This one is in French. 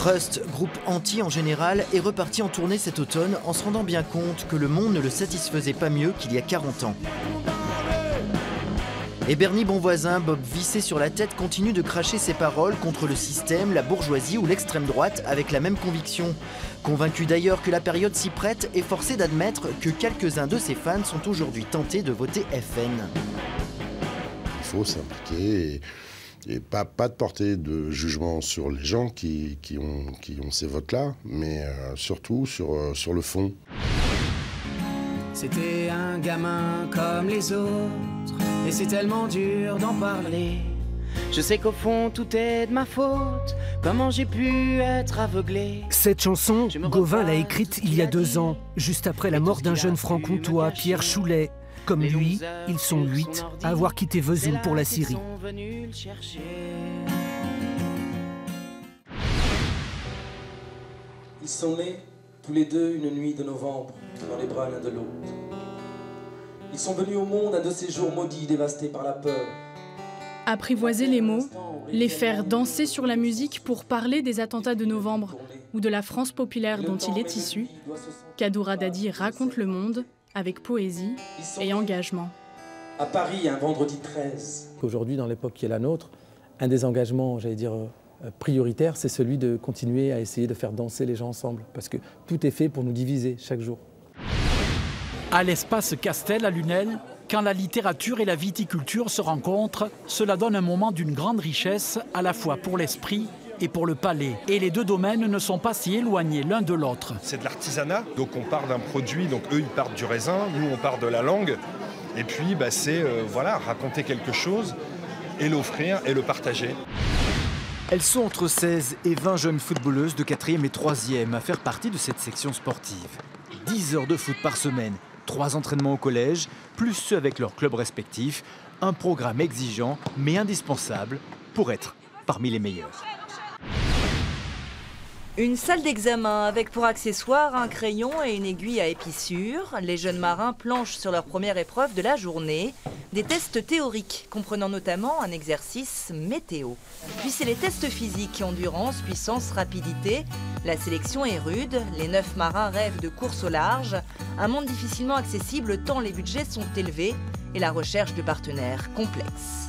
Rust, groupe anti en général, est reparti en tournée cet automne en se rendant bien compte que le monde ne le satisfaisait pas mieux qu'il y a 40 ans. Et Bernie Bonvoisin, Bob vissé sur la tête, continue de cracher ses paroles contre le système, la bourgeoisie ou l'extrême droite avec la même conviction. Convaincu d'ailleurs que la période s'y prête, est forcé d'admettre que quelques-uns de ses fans sont aujourd'hui tentés de voter FN. Il faut s'impliquer et pas de porter de jugement sur les gens qui ont ces votes-là, mais surtout sur le fond. C'était un gamin comme les autres, et c'est tellement dur d'en parler. Je sais qu'au fond tout est de ma faute, comment j'ai pu être aveuglé. Cette chanson, Gauvin l'a écrite il y a 2 ans, juste après la mort d'un jeune franc-comtois, Pierre Choulet. Comme lui, ils sont 8 à avoir quitté Vesoul pour la Syrie. Ils sont nés tous les deux une nuit de novembre, dans les bras l'un de l'autre. Ils sont venus au monde un de ces jours maudits, dévastés par la peur. Apprivoiser les mots, les faire danser sur la musique pour parler des attentats de novembre ou de la France populaire dont il est issu, Kaddoura Dadi raconte le monde avec poésie et engagement. À Paris, un vendredi 13. Aujourd'hui, dans l'époque qui est la nôtre, un des engagements, j'allais dire, prioritaires, c'est celui de continuer à essayer de faire danser les gens ensemble. Parce que tout est fait pour nous diviser chaque jour. À l'espace Castel à Lunel, quand la littérature et la viticulture se rencontrent, cela donne un moment d'une grande richesse, à la fois pour l'esprit et pour le palais. Et les deux domaines ne sont pas si éloignés l'un de l'autre. C'est de l'artisanat, donc on part d'un produit, donc eux ils partent du raisin, nous on part de la langue. Et puis c'est voilà, raconter quelque chose et l'offrir et le partager. Elles sont entre 16 et 20 jeunes footballeuses de 4e et 3e à faire partie de cette section sportive. 10 heures de foot par semaine, 3 entraînements au collège, plus ceux avec leurs clubs respectifs. Un programme exigeant mais indispensable pour être parmi les meilleurs. Une salle d'examen avec pour accessoire un crayon et une aiguille à épissure. Les jeunes marins planchent sur leur première épreuve de la journée. Des tests théoriques comprenant notamment un exercice météo. Puis c'est les tests physiques, endurance, puissance, rapidité. La sélection est rude, les 9 marins rêvent de course au large. Un monde difficilement accessible tant les budgets sont élevés et la recherche de partenaires complexe.